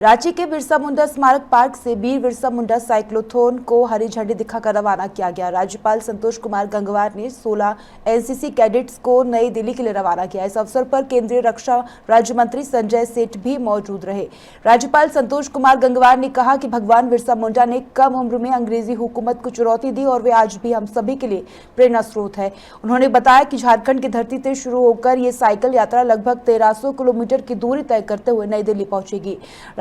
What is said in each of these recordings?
रांची के बिरसा मुंडा स्मारक पार्क से वीर बिरसा मुंडा साइक्लोथॉन को हरी झंडी दिखाकर रवाना किया गया। राज्यपाल संतोष कुमार गंगवार ने 16 एनसीसी कैडेट्स को नई दिल्ली के लिए रवाना किया। इस अवसर पर केंद्रीय रक्षा राज्य मंत्री संजय सेठ भी मौजूद रहे। राज्यपाल संतोष कुमार गंगवार ने कहा कि भगवान बिरसा मुंडा ने कम उम्र में अंग्रेजी हुकूमत को चुनौती दी और वे आज भी हम सभी के लिए प्रेरणा स्रोत है। उन्होंने बताया कि झारखंड की धरती से शुरू होकर ये साइकिल यात्रा लगभग 1300 किलोमीटर की दूरी तय करते हुए नई दिल्ली पहुंचेगी।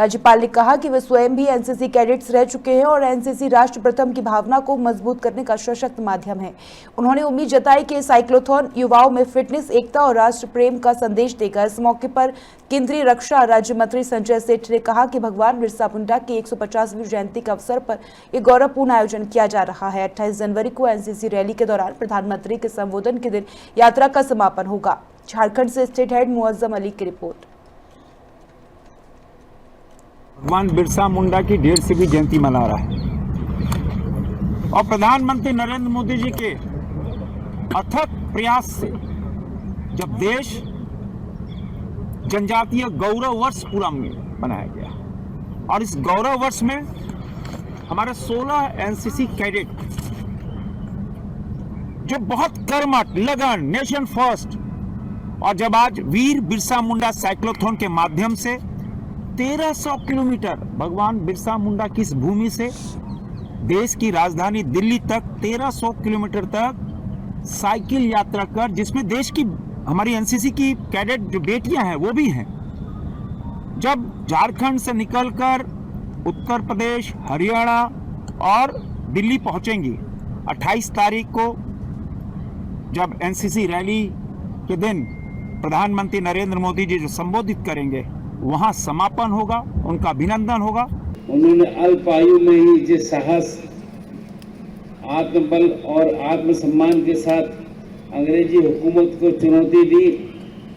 राज्यपाल ने कहा कि वे स्वयं भी एनसीसी कैडेट्स रह चुके हैं और एनसीसी राष्ट्र प्रथम की भावना को मजबूत करने का सशक्त माध्यम है। उन्होंने उम्मीद जताई कि साइक्लोथॉन युवाओं में फिटनेस, एकता और राष्ट्र प्रेम का संदेश देगा। इस मौके पर केंद्रीय रक्षा राज्य मंत्री संजय सेठ ने कहा कि भगवान बिरसा मुंडा की 150वीं जयंती के अवसर पर यह गौरवपूर्ण आयोजन किया जा रहा है। 28 जनवरी को एनसीसी रैली के दौरान प्रधानमंत्री के संबोधन के दिन यात्रा का समापन होगा। झारखंड से स्टेट हेड मुअज्जम अली की रिपोर्ट। भगवान बिरसा मुंडा की 150वीं जयंती मना रहा है और प्रधानमंत्री नरेंद्र मोदी जी के अथक प्रयास से जब देश जनजातीय गौरव वर्ष पूरा मनाया गया और इस गौरव वर्ष में हमारे 16 एनसीसी कैडेट जो बहुत कर्मठ, लगन, नेशन फर्स्ट और जब आज वीर बिरसा मुंडा साइक्लोथॉन के माध्यम से 1300 किलोमीटर भगवान बिरसा मुंडा की इस भूमि से देश की राजधानी दिल्ली तक 1300 किलोमीटर तक साइकिल यात्रा कर, जिसमें देश की हमारी एनसीसी की कैडेट जो बेटियां हैं वो भी हैं, जब झारखंड से निकलकर उत्तर प्रदेश, हरियाणा और दिल्ली पहुंचेंगी। 28 तारीख को जब एनसीसी रैली के दिन प्रधानमंत्री नरेंद्र मोदी जी जो संबोधित करेंगे वहां समापन होगा, उनका अभिनंदन होगा। उन्होंने अल्प आयु में ही जिस साहस, आत्मबल और आत्मसम्मान के साथ अंग्रेजी हुकूमत को चुनौती दी,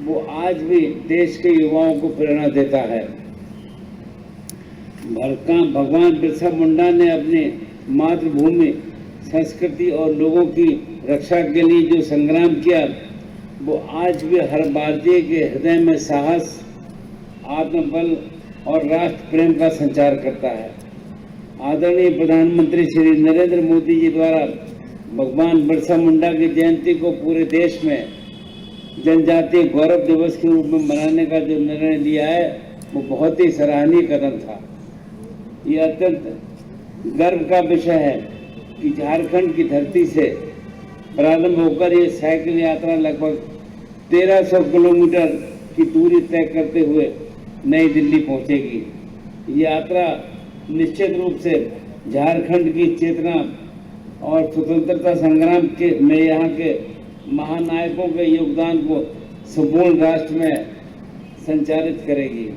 वो आज भी देश के युवाओं को प्रेरणा देता है। भगवान बिरसा मुंडा ने अपने मातृभूमि, संस्कृति और लोगों की रक्षा के लिए जो संग्राम किया, वो आज भी हर भारतीय के हृदय में साहस, आत्मबल और राष्ट्र प्रेम का संचार करता है। आदरणीय प्रधानमंत्री श्री नरेंद्र मोदी जी द्वारा भगवान बिरसा मुंडा की जयंती को पूरे देश में जनजातीय गौरव दिवस के रूप में मनाने का जो निर्णय लिया है वो बहुत ही सराहनीय कदम था। ये अत्यंत गर्व का विषय है कि झारखंड की धरती से प्रारंभ होकर ये साइकिल यात्रा लगभग 1300 किलोमीटर की दूरी तय करते हुए नई दिल्ली पहुंचेगी। यात्रा निश्चित रूप से झारखंड की चेतना और स्वतंत्रता संग्राम में यहाँ के महानायकों के योगदान को संपूर्ण राष्ट्र में संचारित करेगी।